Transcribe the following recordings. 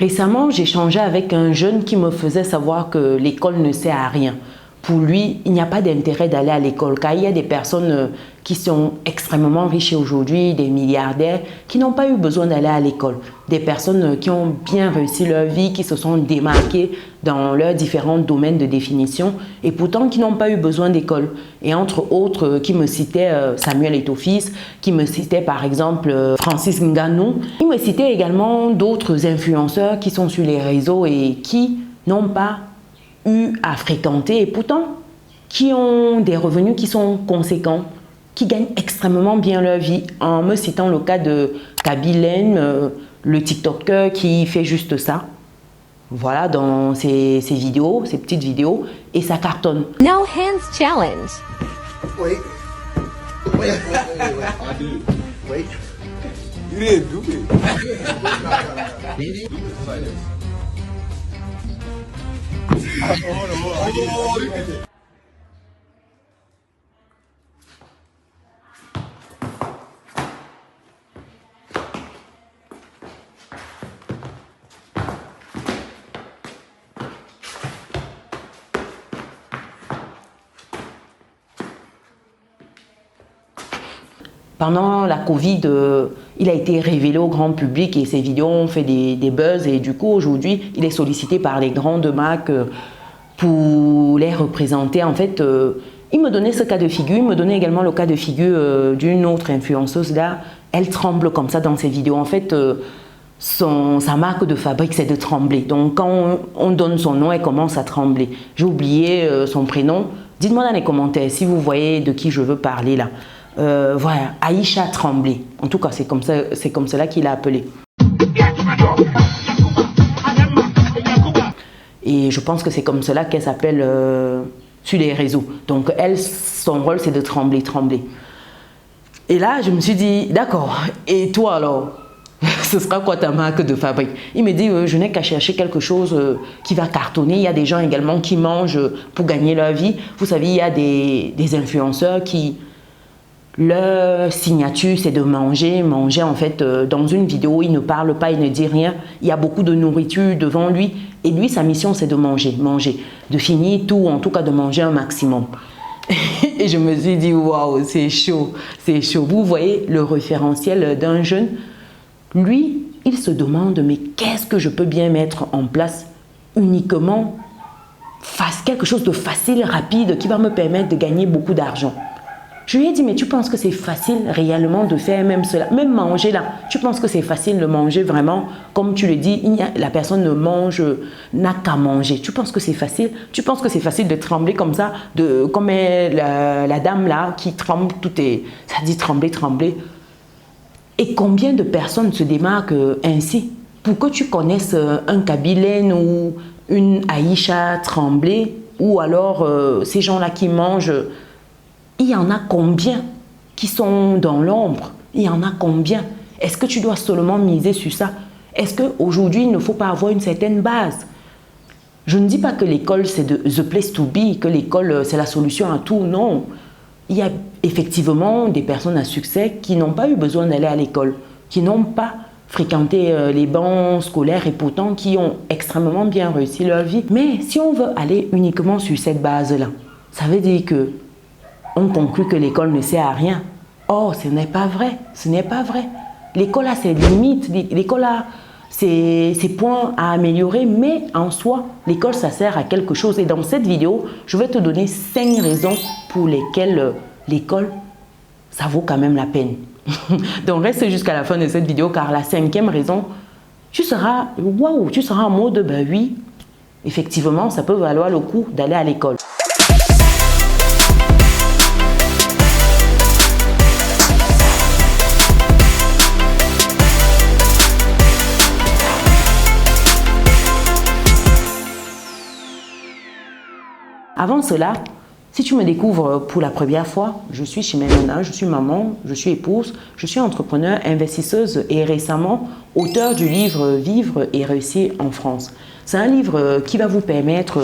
Récemment, j'ai échangé avec un jeune qui me faisait savoir que l'école ne sert à rien. Pour lui, il n'y a pas d'intérêt d'aller à l'école car il y a des personnes qui sont extrêmement riches aujourd'hui, des milliardaires, qui n'ont pas eu besoin d'aller à l'école. Des personnes qui ont bien réussi leur vie, qui se sont démarquées dans leurs différents domaines de définition et pourtant qui n'ont pas eu besoin d'école. Et entre autres, qui me citait Samuel Eto'o-Fils, qui me citait par exemple Francis Ngannou. Il me citait également d'autres influenceurs qui sont sur les réseaux et qui n'ont pas eu à fréquenter et pourtant qui ont des revenus qui sont conséquents, qui gagnent extrêmement bien leur vie. En me citant le cas de Kaby, le TikToker qui fait juste ça. Voilà, dans ses vidéos, ses petites vidéos, et ça cartonne. No hands challenge. Wait. I did. Wait. You didn't do it. Pendant la Covid, il a été révélé au grand public et ses vidéos ont fait des buzz et du coup aujourd'hui il est sollicité par les grandes marques pour les représenter. En fait, il me donnait ce cas de figure, il me donnait également le cas de figure d'une autre influenceuse là. Elle tremble comme ça dans ses vidéos. En fait, sa marque de fabrique c'est de trembler. Donc quand on donne son nom, elle commence à trembler. J'ai oublié son prénom. Dites-moi dans les commentaires si vous voyez de qui je veux parler là. Voilà, Aïcha Tremblay. En tout cas, c'est comme cela qu'il a appelé. Et je pense que c'est comme cela qu'elle s'appelle sur les réseaux. Donc elle, son rôle, c'est de trembler. Et là, je me suis dit, d'accord, et toi alors ce sera quoi ta marque de fabrique? Il me dit, je n'ai qu'à chercher quelque chose qui va cartonner. Il y a des gens également qui mangent pour gagner leur vie. Vous savez, il y a des influenceurs qui... Leur signature, c'est de manger. Manger, en fait, dans une vidéo, il ne parle pas, il ne dit rien. Il y a beaucoup de nourriture devant lui. Et lui, sa mission, c'est de manger. De finir tout, en tout cas de manger un maximum. Et je me suis dit, waouh, c'est chaud. Vous voyez le référentiel d'un jeune. Lui, il se demande, mais qu'est-ce que je peux bien mettre en place uniquement quelque chose de facile, rapide, qui va me permettre de gagner beaucoup d'argent. Je lui ai dit, mais tu penses que c'est facile réellement de faire même cela? Même manger là, tu penses que c'est facile de manger vraiment? Comme tu le dis, la personne n'a qu'à manger. Tu penses que c'est facile? Tu penses que c'est facile de trembler comme ça? Comme la dame là qui tremble, ça dit trembler. Et combien de personnes se démarquent ainsi? Pour que tu connaisses un Kaby ou une Aïcha Tremblay, ou alors ces gens-là qui mangent... Il y en a combien qui sont dans l'ombre? Il y en a combien? Est-ce que tu dois seulement miser sur ça? Est-ce qu'aujourd'hui, il ne faut pas avoir une certaine base? Je ne dis pas que l'école, c'est the place to be, que l'école, c'est la solution à tout. Non. Il y a effectivement des personnes à succès qui n'ont pas eu besoin d'aller à l'école, qui n'ont pas fréquenté les bancs scolaires et pourtant qui ont extrêmement bien réussi leur vie. Mais si on veut aller uniquement sur cette base-là, ça veut dire que on conclut que l'école ne sert à rien. Or, ce n'est pas vrai. L'école a ses limites, l'école a ses points à améliorer, mais en soi, l'école, ça sert à quelque chose. Et dans cette vidéo, je vais te donner 5 raisons pour lesquelles l'école, ça vaut quand même la peine. Donc, reste jusqu'à la fin de cette vidéo, car la 5e raison, tu seras en mode, ben oui, effectivement, ça peut valoir le coup d'aller à l'école. Avant cela, si tu me découvres pour la première fois, je suis Chimène, je suis maman, je suis épouse, je suis entrepreneur, investisseuse et récemment auteur du livre « Vivre et réussir en France ». C'est un livre qui va vous permettre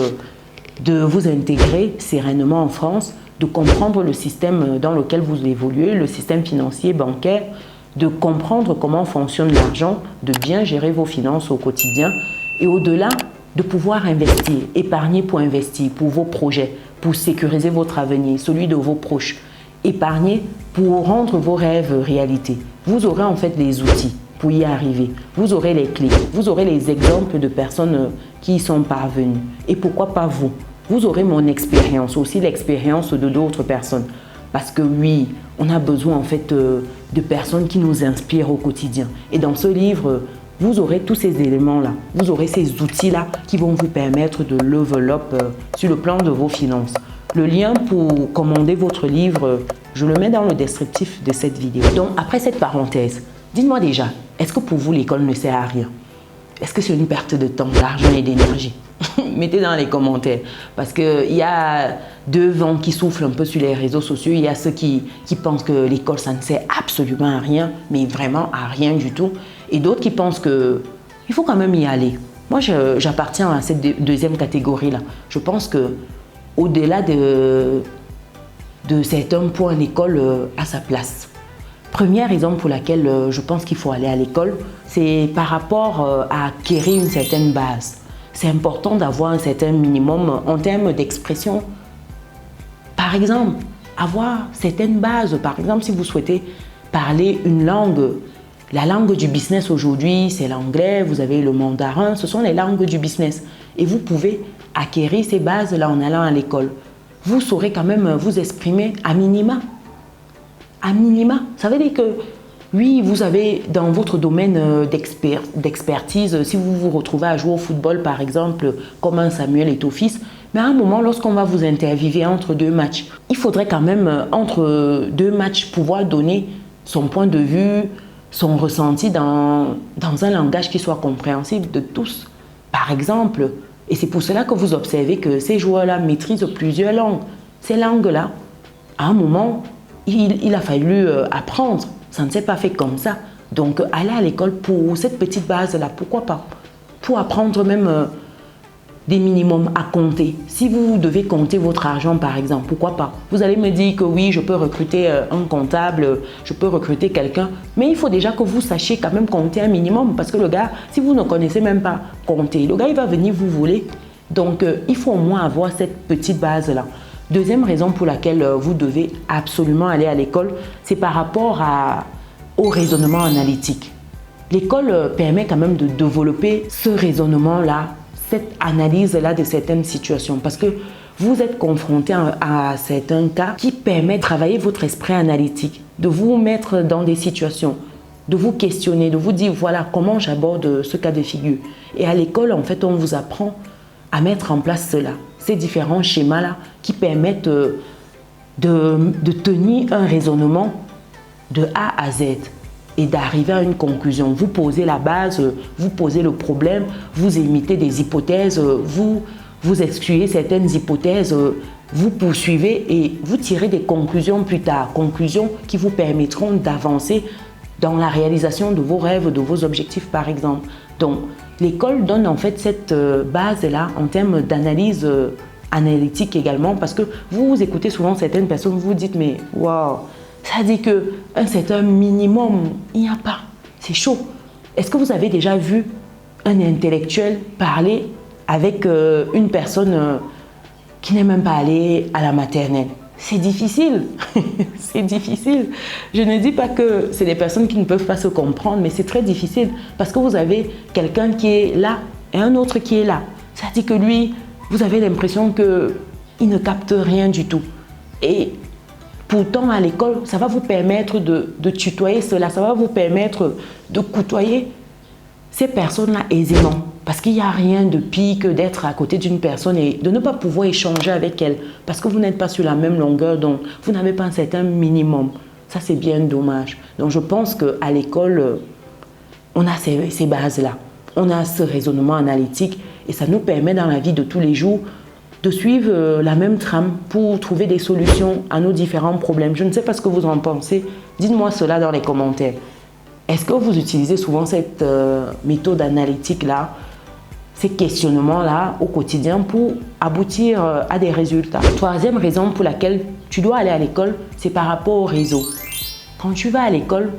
de vous intégrer sereinement en France, de comprendre le système dans lequel vous évoluez, le système financier, bancaire, de comprendre comment fonctionne l'argent, de bien gérer vos finances au quotidien et au-delà, de pouvoir investir, épargner pour investir, pour vos projets, pour sécuriser votre avenir, celui de vos proches. Épargner pour rendre vos rêves réalité. Vous aurez en fait les outils pour y arriver. Vous aurez les clés, vous aurez les exemples de personnes qui y sont parvenues. Et pourquoi pas vous? Vous aurez mon expérience, aussi l'expérience de d'autres personnes. Parce que oui, on a besoin en fait de personnes qui nous inspirent au quotidien. Et dans ce livre, vous aurez tous ces éléments-là. Vous aurez ces outils-là qui vont vous permettre de level up sur le plan de vos finances. Le lien pour commander votre livre, je le mets dans le descriptif de cette vidéo. Donc, après cette parenthèse, dites-moi déjà, est-ce que pour vous, l'école ne sert à rien? Est-ce que c'est une perte de temps, d'argent et d'énergie? Mettez dans les commentaires. Parce qu'il y a deux vents qui soufflent un peu sur les réseaux sociaux. Il y a ceux qui pensent que l'école, ça ne sert absolument à rien, mais vraiment à rien du tout. Et d'autres qui pensent qu'il faut quand même y aller. Moi, j'appartiens à cette deuxième catégorie-là. Je pense que au-delà de certains points, l'école a sa place. Première raison pour laquelle je pense qu'il faut aller à l'école, c'est par rapport à acquérir une certaine base. C'est important d'avoir un certain minimum en termes d'expression. Par exemple, avoir certaines bases. Par exemple, si vous souhaitez parler une langue, la langue du business aujourd'hui, c'est l'anglais, vous avez le mandarin, ce sont les langues du business. Et vous pouvez acquérir ces bases-là en allant à l'école. Vous saurez quand même vous exprimer à minima. À minima. Ça veut dire que, oui, vous avez dans votre domaine d'expertise, si vous vous retrouvez à jouer au football, par exemple, comme un Samuel Eto'o-Fils, mais à un moment, lorsqu'on va vous interviewer entre deux matchs, il faudrait quand même, entre deux matchs, pouvoir donner son point de vue, son ressenti dans un langage qui soit compréhensible de tous. Par exemple, et c'est pour cela que vous observez que ces joueurs-là maîtrisent plusieurs langues. Ces langues-là, à un moment, il a fallu apprendre. Ça ne s'est pas fait comme ça. Donc, aller à l'école pour cette petite base-là, pourquoi pas? Pour apprendre même des minimums à compter. Si vous devez compter votre argent, par exemple, pourquoi pas? Vous allez me dire que oui, je peux recruter un comptable, je peux recruter quelqu'un, mais il faut déjà que vous sachiez quand même compter un minimum, parce que le gars, si vous ne connaissez même pas compter, le gars, il va venir vous voler. Donc, il faut au moins avoir cette petite base-là. Deuxième raison pour laquelle vous devez absolument aller à l'école, c'est par rapport au raisonnement analytique. L'école permet quand même de développer ce raisonnement-là, cette analyse-là de certaines situations, parce que vous êtes confronté à certains cas qui permettent de travailler votre esprit analytique, de vous mettre dans des situations, de vous questionner, de vous dire voilà comment j'aborde ce cas de figure. Et à l'école, en fait, on vous apprend à mettre en place cela, ces différents schémas-là qui permettent de tenir un raisonnement de A à Z et d'arriver à une conclusion. Vous posez la base, vous posez le problème, vous émettez des hypothèses, vous excluez certaines hypothèses, vous poursuivez et vous tirez des conclusions plus tard. Conclusions qui vous permettront d'avancer dans la réalisation de vos rêves, de vos objectifs par exemple. Donc, l'école donne en fait cette base-là en termes d'analyse analytique également parce que vous écoutez souvent certaines personnes, vous vous dites mais waouh, ça dit qu'un certain minimum, il n'y a pas. C'est chaud. Est-ce que vous avez déjà vu un intellectuel parler avec une personne qui n'est même pas allée à la maternelle? C'est difficile. C'est difficile. Je ne dis pas que c'est des personnes qui ne peuvent pas se comprendre, mais c'est très difficile parce que vous avez quelqu'un qui est là et un autre qui est là. Ça dit que lui, vous avez l'impression qu'il ne capte rien du tout. Et pourtant, à l'école, ça va vous permettre de tutoyer cela, ça va vous permettre de côtoyer ces personnes-là aisément. Parce qu'il n'y a rien de pire que d'être à côté d'une personne et de ne pas pouvoir échanger avec elle. Parce que vous n'êtes pas sur la même longueur, donc vous n'avez pas un certain minimum. Ça, c'est bien dommage. Donc, je pense qu'à l'école, on a ces bases-là. On a ce raisonnement analytique et ça nous permet dans la vie de tous les jours de suivre la même trame pour trouver des solutions à nos différents problèmes. Je ne sais pas ce que vous en pensez. Dites-moi cela dans les commentaires. Est-ce que vous utilisez souvent cette méthode analytique-là, ces questionnements-là au quotidien pour aboutir à des résultats? Troisième raison pour laquelle tu dois aller à l'école, c'est par rapport au réseau. Quand tu vas à l'école,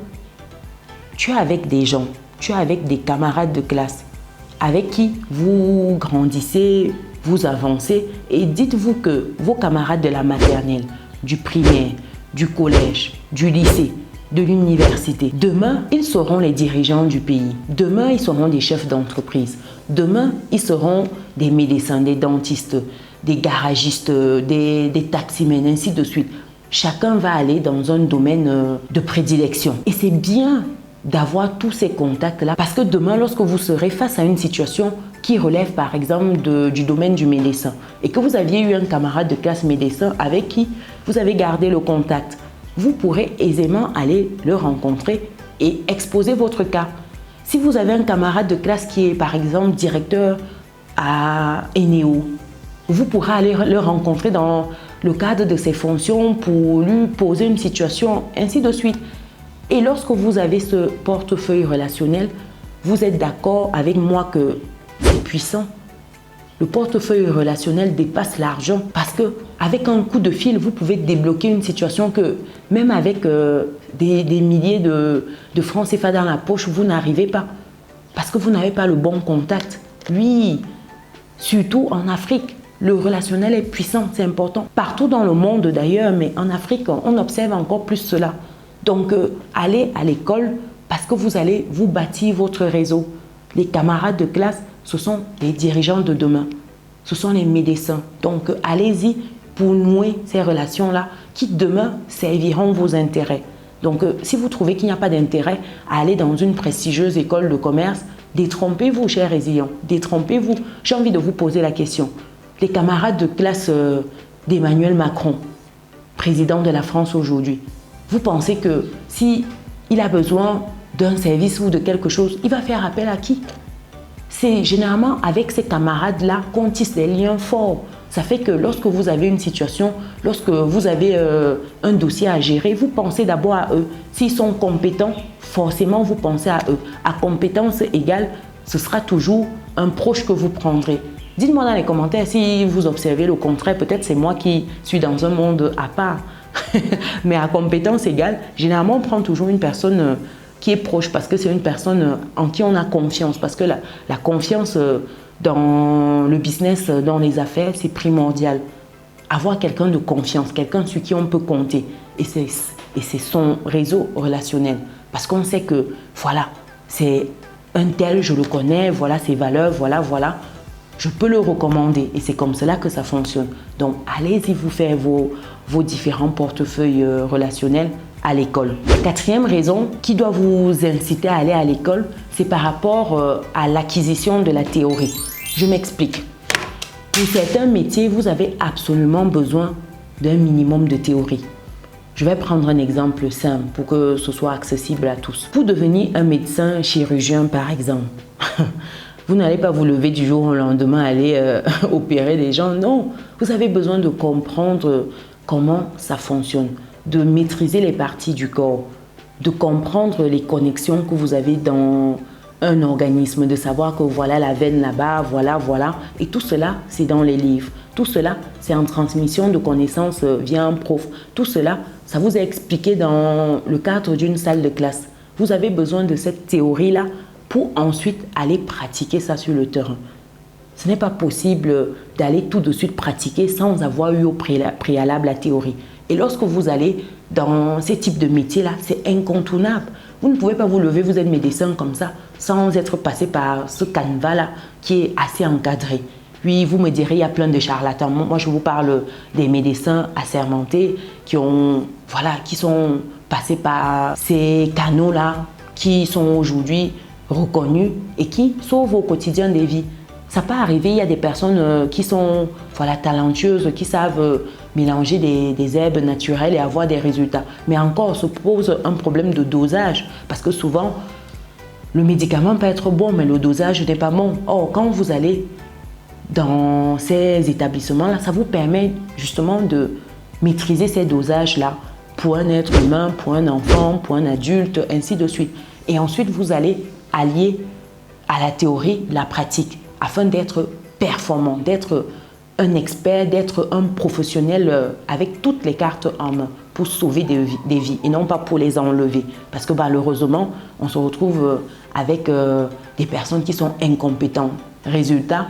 tu es avec des gens, tu es avec des camarades de classe avec qui vous grandissez, vous avancez et dites-vous que vos camarades de la maternelle, du primaire, du collège, du lycée, de l'université, demain, ils seront les dirigeants du pays. Demain, ils seront des chefs d'entreprise. Demain, ils seront des médecins, des dentistes, des garagistes, des taximens, ainsi de suite. Chacun va aller dans un domaine de prédilection. Et c'est bien d'avoir tous ces contacts-là parce que demain, lorsque vous serez face à une situation qui relève par exemple du domaine du médecin et que vous aviez eu un camarade de classe médecin avec qui vous avez gardé le contact, vous pourrez aisément aller le rencontrer et exposer votre cas. Si vous avez un camarade de classe qui est par exemple directeur à Eneo, vous pourrez aller le rencontrer dans le cadre de ses fonctions pour lui poser une situation, ainsi de suite. Et lorsque vous avez ce portefeuille relationnel, vous êtes d'accord avec moi que c'est puissant. Le portefeuille relationnel dépasse l'argent parce qu'avec un coup de fil, vous pouvez débloquer une situation que même avec des milliers de francs CFA dans la poche, vous n'arrivez pas parce que vous n'avez pas le bon contact. Oui, surtout en Afrique, le relationnel est puissant, c'est important. Partout dans le monde d'ailleurs, mais en Afrique, on observe encore plus cela. Donc, allez à l'école parce que vous allez vous bâtir votre réseau. Les camarades de classe, ce sont les dirigeants de demain. Ce sont les médecins. Donc, allez-y pour nouer ces relations-là qui, demain, serviront vos intérêts. Donc, si vous trouvez qu'il n'y a pas d'intérêt à aller dans une prestigieuse école de commerce, détrompez-vous, chers résilients. Détrompez-vous. J'ai envie de vous poser la question. Les camarades de classe d'Emmanuel Macron, président de la France aujourd'hui, vous pensez que s'il a besoin d'un service ou de quelque chose, il va faire appel à qui? C'est généralement avec ces camarades-là qu'on tisse des liens forts. Ça fait que lorsque vous avez une situation, lorsque vous avez un dossier à gérer, vous pensez d'abord à eux. S'ils sont compétents, forcément vous pensez à eux. À compétence égale, ce sera toujours un proche que vous prendrez. Dites-moi dans les commentaires si vous observez le contraire. Peut-être c'est moi qui suis dans un monde à part. Mais à compétence égale, généralement on prend toujours une personne qui est proche parce que c'est une personne en qui on a confiance. Parce que la confiance dans le business, dans les affaires, c'est primordial. Avoir quelqu'un de confiance, quelqu'un sur qui on peut compter. Et c'est son réseau relationnel. Parce qu'on sait que, voilà, c'est un tel, je le connais, voilà ses valeurs, voilà. Je peux le recommander et c'est comme cela que ça fonctionne. Donc, allez-y vous faire vos différents portefeuilles relationnels à l'école. Quatrième raison qui doit vous inciter à aller à l'école, c'est par rapport à l'acquisition de la théorie. Je m'explique. Pour certains métiers, vous avez absolument besoin d'un minimum de théorie. Je vais prendre un exemple simple pour que ce soit accessible à tous. Pour devenir un médecin chirurgien, par exemple, vous n'allez pas vous lever du jour au lendemain, aller opérer des gens. Non, vous avez besoin de comprendre comment ça fonctionne, de maîtriser les parties du corps, de comprendre les connexions que vous avez dans un organisme, de savoir que voilà la veine là-bas, voilà. Et tout cela, c'est dans les livres. Tout cela, c'est en transmission de connaissances via un prof. Tout cela, ça vous est expliqué dans le cadre d'une salle de classe. Vous avez besoin de cette théorie-là pour ensuite aller pratiquer ça sur le terrain. Ce n'est pas possible d'aller tout de suite pratiquer sans avoir eu au préalable la théorie. Et lorsque vous allez dans ces types de métiers-là, c'est incontournable. Vous ne pouvez pas vous lever, vous êtes médecin comme ça, sans être passé par ce canevas-là qui est assez encadré. Puis vous me direz, il y a plein de charlatans. Moi, je vous parle des médecins assermentés qui sont passés par ces canaux-là, qui sont aujourd'hui reconnus et qui sauvent au quotidien des vies. Ça peut arriver, il y a des personnes qui sont talentueuses, qui savent mélanger des herbes naturelles et avoir des résultats. Mais encore, se pose un problème de dosage parce que souvent, le médicament peut être bon, mais le dosage n'est pas bon. Or, quand vous allez dans ces établissements-là, ça vous permet justement de maîtriser ces dosages-là pour un être humain, pour un enfant, pour un adulte, ainsi de suite. Et ensuite, vous allez allier à la théorie la pratique afin d'être performant, d'être un expert, d'être un professionnel avec toutes les cartes en main. pour sauver des vies et non pas pour les enlever. Parce que malheureusement, on se retrouve avec des personnes qui sont incompétentes. Résultat,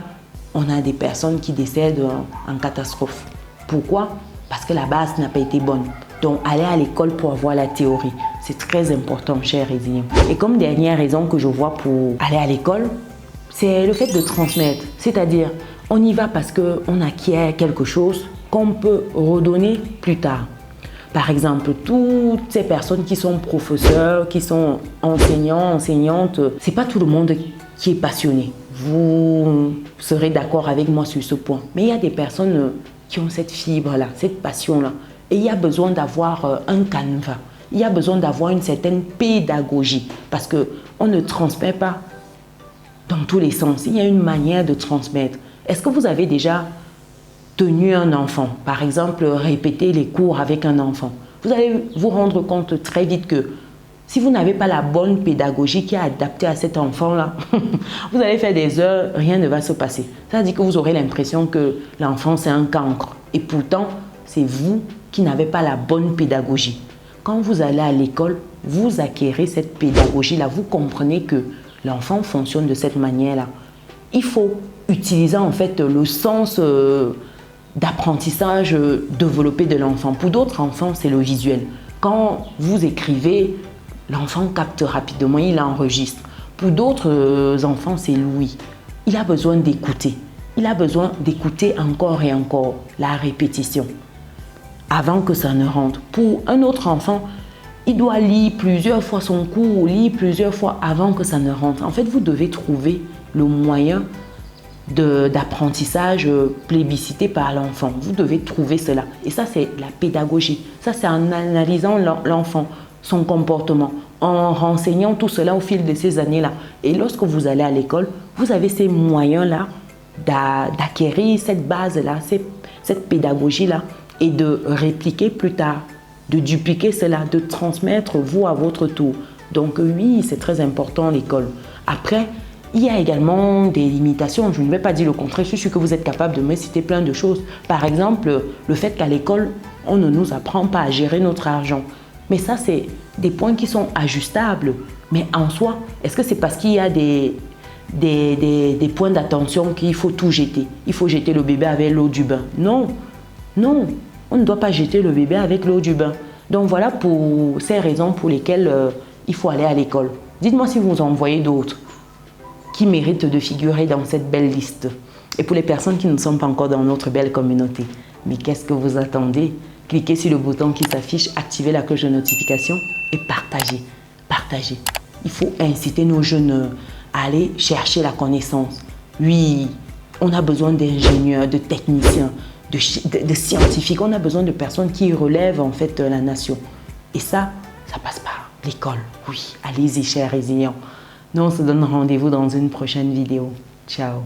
on a des personnes qui décèdent en catastrophe. Pourquoi? Parce que la base n'a pas été bonne. Donc, aller à l'école pour avoir la théorie, c'est très important, chers résilients. Et comme dernière raison que je vois pour aller à l'école, c'est le fait de transmettre. C'est-à-dire, on y va parce qu'on acquiert quelque chose qu'on peut redonner plus tard. Par exemple, toutes ces personnes qui sont professeurs, qui sont enseignants, enseignantes, c'est pas tout le monde qui est passionné. Vous serez d'accord avec moi sur ce point. Mais il y a des personnes qui ont cette fibre-là, cette passion-là. Et il y a besoin d'avoir un canevas. Il y a besoin d'avoir une certaine pédagogie. Parce qu'on ne transmet pas dans tous les sens. Il y a une manière de transmettre. Est-ce que vous avez déjà tenu un enfant? Par exemple, répéter les cours avec un enfant. Vous allez vous rendre compte très vite que si vous n'avez pas la bonne pédagogie qui est adaptée à cet enfant-là, vous allez faire des heures, rien ne va se passer. Ça veut dire que vous aurez l'impression que l'enfant, c'est un cancre. Et pourtant, c'est vous qui n'avez pas la bonne pédagogie. Quand vous allez à l'école, vous acquérez cette pédagogie-là. Vous comprenez que l'enfant fonctionne de cette manière-là. Il faut utiliser en fait le sens d'apprentissage développé de l'enfant. Pour d'autres enfants, c'est le visuel. Quand vous écrivez, l'enfant capte rapidement, il enregistre. Pour d'autres enfants, c'est l'ouïe. Il a besoin d'écouter. Il a besoin d'écouter encore et encore la répétition avant que ça ne rentre. Pour un autre enfant, il doit lire plusieurs fois son cours, lire plusieurs fois avant que ça ne rentre. En fait, vous devez trouver le moyen d'apprentissage plébiscité par l'enfant. Vous devez trouver cela. Et ça, c'est la pédagogie. Ça, c'est en analysant l'enfant, son comportement, en renseignant tout cela au fil de ces années-là. Et lorsque vous allez à l'école, vous avez ces moyens-là d'acquérir cette base-là, cette pédagogie-là et de répliquer plus tard, de dupliquer cela, de transmettre vous à votre tour. Donc oui, c'est très important l'école. Après, il y a également des limitations. Je ne vais pas dire le contraire, je suis sûre que vous êtes capable de me citer plein de choses. Par exemple, le fait qu'à l'école, on ne nous apprend pas à gérer notre argent. Mais ça, c'est des points qui sont ajustables. Mais en soi, est-ce que c'est parce qu'il y a des points d'attention qu'il faut tout jeter? Il faut jeter le bébé avec l'eau du bain. Non, non, on ne doit pas jeter le bébé avec l'eau du bain. Donc voilà pour ces raisons pour lesquelles il faut aller à l'école. Dites-moi si vous en voyez d'autres qui méritent de figurer dans cette belle liste. Et pour les personnes qui ne sont pas encore dans notre belle communauté, mais qu'est-ce que vous attendez? Cliquez sur le bouton qui s'affiche, activez la cloche de notification et partagez. Partagez. Il faut inciter nos jeunes à aller chercher la connaissance. Oui, on a besoin d'ingénieurs, de techniciens, de scientifiques. On a besoin de personnes qui relèvent en fait la nation. Et ça passe par l'école. Oui, allez-y, chers résilients. Nous, on se donne rendez-vous dans une prochaine vidéo. Ciao.